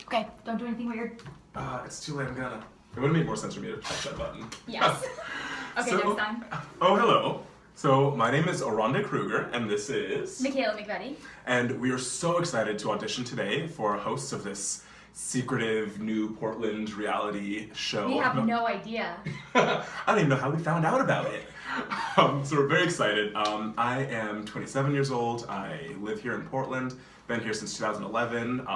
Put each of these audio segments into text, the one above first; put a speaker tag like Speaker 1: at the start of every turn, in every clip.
Speaker 1: Okay, don't do anything weird.
Speaker 2: It's too late, I'm gonna. It would have made more sense for me to touch that button.
Speaker 1: Yes. Okay,
Speaker 2: So,
Speaker 1: next time.
Speaker 2: Oh, hello. So, my name is Oronde Cruger, and this is...
Speaker 1: Michaela McVetty.
Speaker 2: And we are so excited to audition today for hosts of this secretive new Portland reality show.
Speaker 1: We have no idea.
Speaker 2: I don't even know how we found out about it. So we're very excited. I am 27 years old. I live here in Portland. Been here since 2011.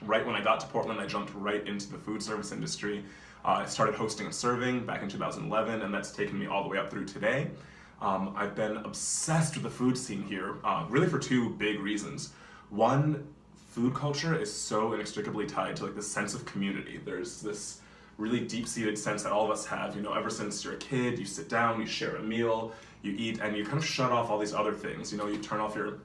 Speaker 2: Right when I got to Portland, I jumped right into the food service industry. I started hosting and serving back in 2011, and that's taken me all the way up through today. I've been obsessed with the food scene here, really for two big reasons. One, food culture is so inextricably tied to like this sense of community. There's this really deep-seated sense that all of us have, you know, ever since you're a kid, you sit down, you share a meal, you eat, and you kind of shut off all these other things. You know, you turn off your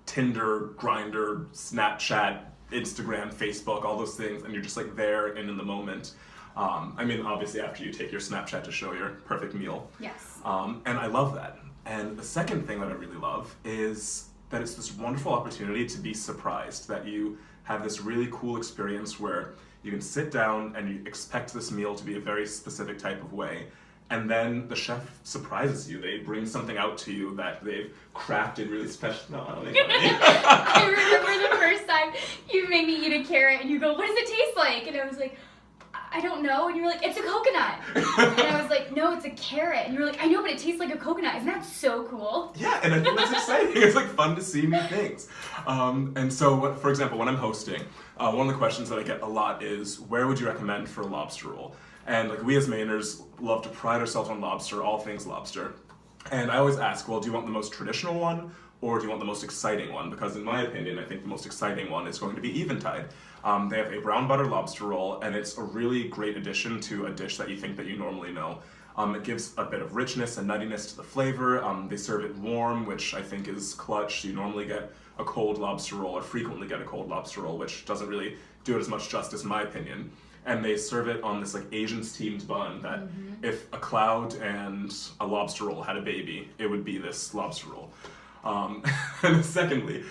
Speaker 2: Tinder, Grindr, Snapchat, Instagram, Facebook, all those things, and you're just like there and in the moment. I mean, obviously after you take your Snapchat to show your perfect meal.
Speaker 1: Yes.
Speaker 2: And I love that. And the second thing that I really love is that it's this wonderful opportunity to be surprised, that you have this really cool experience where you can sit down and you expect this meal to be a very specific type of way, and then the chef surprises you. They bring something out to you that they've crafted really special. No, I don't think
Speaker 1: I remember the first time you made me eat a carrot and you go, "What does it taste like?" And I was like, "I don't know." And you were like, "It's a coconut." And I was like, "No, it's a carrot." And you were like, "I know, but it tastes like a coconut." Isn't that so cool?
Speaker 2: Yeah, and I think that's exciting. It's like fun to see new things. And so, for example, when I'm hosting, one of the questions that I get a lot is, where would you recommend for a lobster roll? And like we as Mainers love to pride ourselves on lobster, all things lobster. And I always ask, well, do you want the most traditional one, or do you want the most exciting one? Because in my opinion, I think the most exciting one is going to be Eventide. They have a brown butter lobster roll, and it's a really great addition to a dish that you think that you normally know. It gives a bit of richness and nuttiness to the flavor. They serve it warm, which I think is clutch. You normally get a cold lobster roll, or frequently get a cold lobster roll, which doesn't really do it as much justice in my opinion. And they serve it on this like Asian steamed bun that if a cloud and a lobster roll had a baby, it would be this lobster roll. And secondly,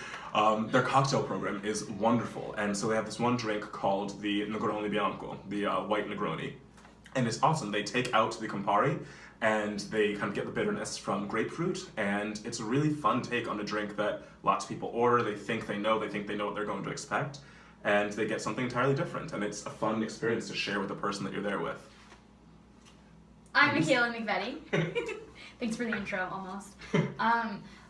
Speaker 2: their cocktail program is wonderful. And so they have this one drink called the Negroni Bianco, the white Negroni. And it's awesome. They take out the Campari and they kind of get the bitterness from grapefruit. And it's a really fun take on a drink that lots of people order. They think they know what they're going to expect. And they get something entirely different. And it's a fun experience to share with the person that you're there with.
Speaker 1: I'm Michaela McVetty. Thanks for the intro, almost.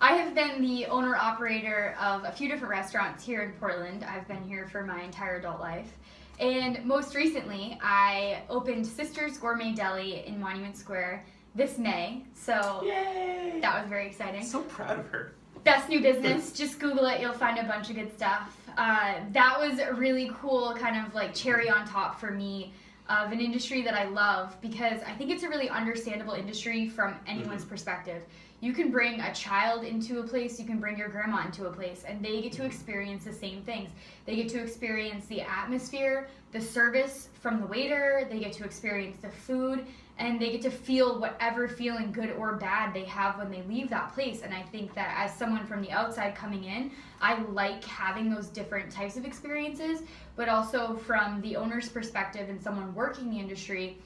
Speaker 1: I have been the owner-operator of a few different restaurants here in Portland. I've been here for my entire adult life. And most recently, I opened Sister's Gourmet Deli in Monument Square this May. So
Speaker 2: Yay!
Speaker 1: That was very exciting.
Speaker 2: So proud of her.
Speaker 1: Best new business. Just Google it. You'll find a bunch of good stuff. That was a really cool kind of like cherry on top for me of an industry that I love, because I think it's a really understandable industry from anyone's perspective. You can bring a child into a place, you can bring your grandma into a place, and they get to experience the same things. They get to experience the atmosphere, the service from the waiter, they get to experience the food, and they get to feel whatever feeling, good or bad, they have when they leave that place. And I think that as someone from the outside coming in, I like having those different types of experiences, but also from the owner's perspective and someone working the industry,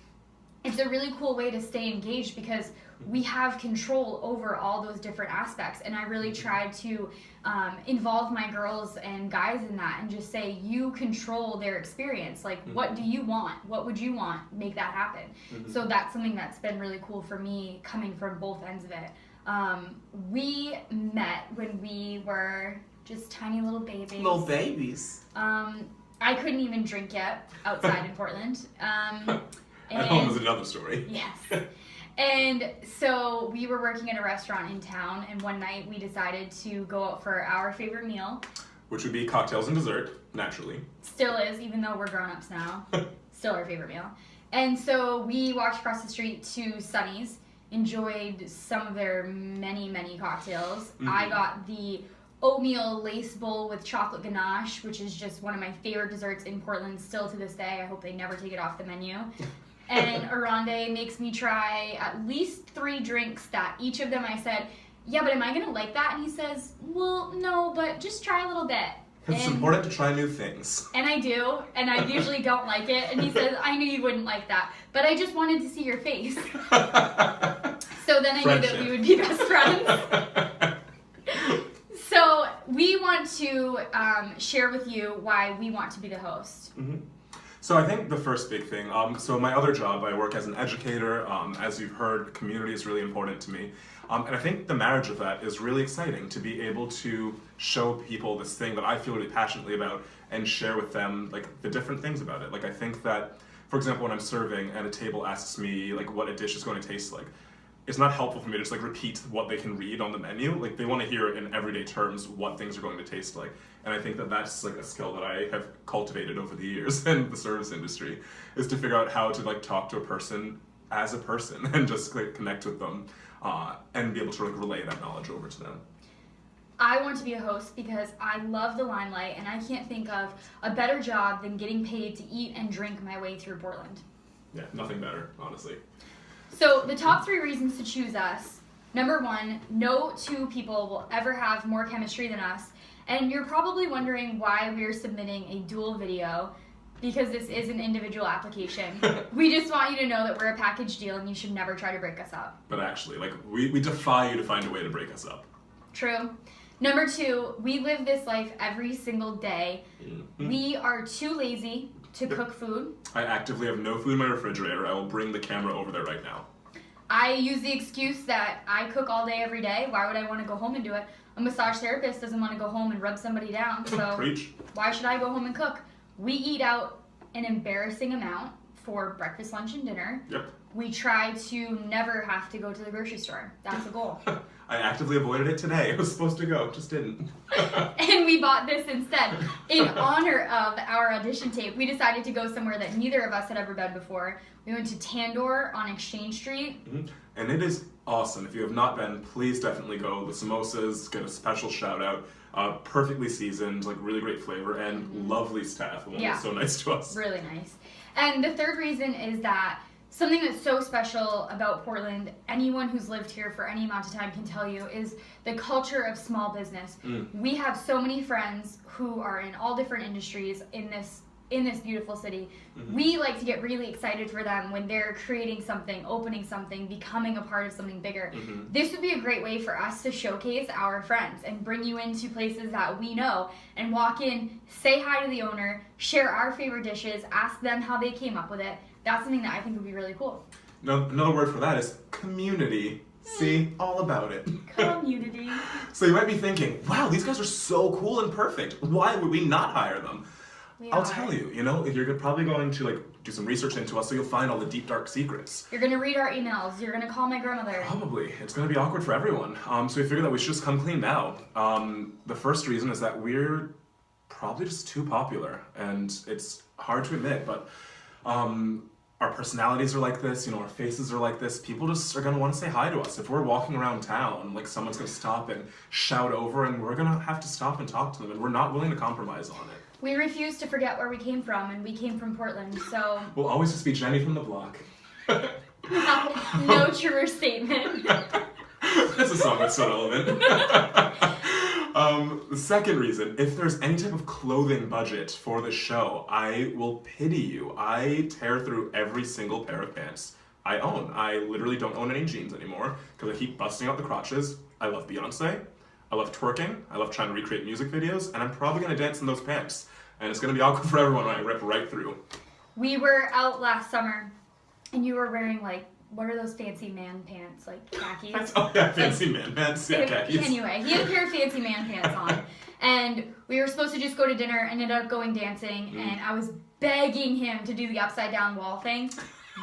Speaker 1: it's a really cool way to stay engaged because we have control over all those different aspects. And I really try to involve my girls and guys in that and just say, you control their experience. Like, what do you want? What would you want? Make that happen. So that's something that's been really cool for me coming from both ends of it. We met when we were just tiny little babies.
Speaker 2: Little babies.
Speaker 1: I couldn't even drink yet outside in Portland.
Speaker 2: At home is another story.
Speaker 1: Yes. And so we were working at a restaurant in town, and one night we decided to go out for our favorite meal.
Speaker 2: Which would be cocktails and dessert, naturally.
Speaker 1: Still is, even though we're grown-ups now. Still our favorite meal. And so we walked across the street to Sunny's, enjoyed some of their many, many cocktails. I got the oatmeal lace bowl with chocolate ganache, which is just one of my favorite desserts in Portland still to this day. I hope they never take it off the menu. And Oronde makes me try at least 3 drinks that each of them I said, yeah, but am I going to like that? And he says, well, no, but just try a little bit.
Speaker 2: Because it's important to try new things.
Speaker 1: And I do, and I usually don't like it. And he says, I knew you wouldn't like that, but I just wanted to see your face. So then I knew that we would be best friends. So we want to share with you why we want to be the host.
Speaker 2: Mm-hmm. So I think the first big thing, so my other job, I work as an educator. As you've heard, community is really important to me. And I think the marriage of that is really exciting, to be able to show people this thing that I feel really passionately about and share with them like the different things about it. Like I think that, for example, when I'm serving and a table asks me like what a dish is going to taste like, it's not helpful for me to just like repeat what they can read on the menu. Like they want to hear in everyday terms what things are going to taste like. And I think that that's like a skill that I have cultivated over the years in the service industry, is to figure out how to like talk to a person as a person and just like connect with them and be able to like relay that knowledge over to them.
Speaker 1: I want to be a host because I love the limelight, and I can't think of a better job than getting paid to eat and drink my way through Portland.
Speaker 2: Yeah, nothing better, honestly.
Speaker 1: So the top 3 reasons to choose us. Number 1, no 2 people will ever have more chemistry than us. And you're probably wondering why we're submitting a dual video, because this is an individual application. We just want you to know that we're a package deal and you should never try to break us up.
Speaker 2: But actually, like, we defy you to find a way to break us up.
Speaker 1: True. Number 2, we live this life every single day. Mm-hmm. We are too lazy to cook food.
Speaker 2: I actively have no food in my refrigerator. I will bring the camera over there right now.
Speaker 1: I use the excuse that I cook all day every day. Why would I want to go home and do it? A massage therapist doesn't want to go home and rub somebody down, so
Speaker 2: Preach.
Speaker 1: Why should I go home and cook? We eat out an embarrassing amount for breakfast, lunch, and dinner.
Speaker 2: Yep.
Speaker 1: We try to never have to go to the grocery store. That's the goal.
Speaker 2: I actively avoided it today. I was supposed to go, just didn't.
Speaker 1: And we bought this instead. In honor of our audition tape, we decided to go somewhere that neither of us had ever been before. We went to Tandor on Exchange Street.
Speaker 2: Mm-hmm. And it is awesome. If you have not been, please definitely go. The samosas get a special shout out. Perfectly seasoned, like really great flavor, and lovely staff. Everyone was so nice to us.
Speaker 1: Really nice. And the third reason is that something that's so special about Portland, anyone who's lived here for any amount of time can tell you, is the culture of small business. We have so many friends who are in all different industries in this beautiful city. Mm-hmm. We like to get really excited for them when they're creating something, opening something, becoming a part of something bigger. Mm-hmm. This would be a great way for us to showcase our friends and bring you into places that we know and walk in, say hi to the owner, share our favorite dishes, ask them how they came up with it. That's something that I think would be really cool.
Speaker 2: No, another word for that is community. See, all about it.
Speaker 1: Community.
Speaker 2: So you might be thinking, wow, these guys are so cool and perfect. Why would we not hire them? I'll tell you, you're probably going to like do some research into us, so you'll find all the deep, dark secrets.
Speaker 1: You're going to read our emails. You're going to call my grandmother.
Speaker 2: Probably. It's going to be awkward for everyone. So we figured that we should just come clean now. The first reason is that we're probably just too popular, and it's hard to admit, but our personalities are like this, our faces are like this. People just are going to want to say hi to us. If we're walking around town, like someone's going to stop and shout over, and we're going to have to stop and talk to them, and we're not willing to compromise on it.
Speaker 1: We refuse to forget where we came from, and we came from Portland, so...
Speaker 2: We'll always just be Jenny from the block.
Speaker 1: No truer statement.
Speaker 2: That's a song that's so relevant. The second reason, if there's any type of clothing budget for the show, I will pity you. I tear through every single pair of pants I own. I literally don't own any jeans anymore because I keep busting out the crotches. I love Beyonce. I love twerking. I love trying to recreate music videos, and I'm probably going to dance in those pants. And it's going to be awkward for everyone when I rip right through.
Speaker 1: We were out last summer, and you were wearing, like, what are those fancy man pants? Like, khakis?
Speaker 2: Oh, yeah, fancy man pants. Yeah, khakis.
Speaker 1: Anyway, he had a pair of fancy man pants on. And we were supposed to just go to dinner and ended up going dancing, and I was begging him to do the upside-down wall thing.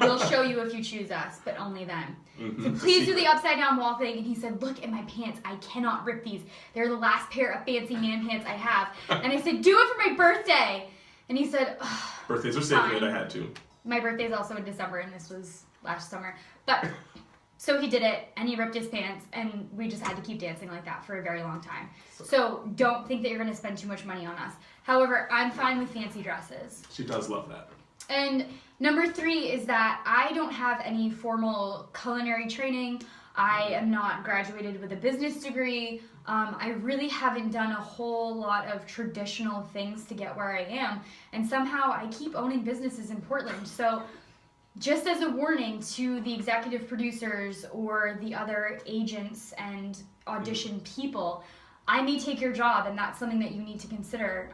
Speaker 1: We'll show you if you choose us, but only then. Mm-hmm. So please do the upside-down wall thing. And he said, look at my pants. I cannot rip these. They're the last pair of fancy man pants I have. And I said, do it for my birthday. And he said,
Speaker 2: birthdays are sacred. I had to.
Speaker 1: My birthday's also in December, and this was last summer. But so he did it, and he ripped his pants, and we just had to keep dancing like that for a very long time. So don't think that you're going to spend too much money on us. However, I'm fine with fancy dresses.
Speaker 2: She does love that. And
Speaker 1: number 3 is that I don't have any formal culinary training. I am not graduated with a business degree. I really haven't done a whole lot of traditional things to get where I am. And somehow I keep owning businesses in Portland. So just as a warning to the executive producers or the other agents and audition people, I may take your job, and that's something that you need to consider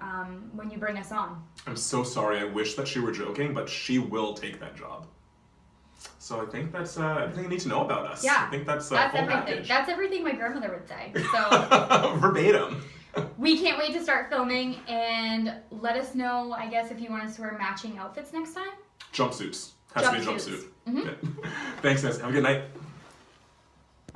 Speaker 1: when you bring us on.
Speaker 2: I'm so sorry. I wish that she were joking, but she will take that job. So I think that's everything you need to know about us.
Speaker 1: Yeah,
Speaker 2: I think that's
Speaker 1: that's
Speaker 2: full
Speaker 1: everything.
Speaker 2: package.
Speaker 1: That's everything my grandmother would say. So
Speaker 2: Verbatim.
Speaker 1: we can't wait to start filming, and let us know, I guess, if you want us to wear matching outfits next time.
Speaker 2: Jumpsuits. Has to be a jumpsuit.
Speaker 1: Mm-hmm.
Speaker 2: Yeah. Thanks, guys. Have a good night.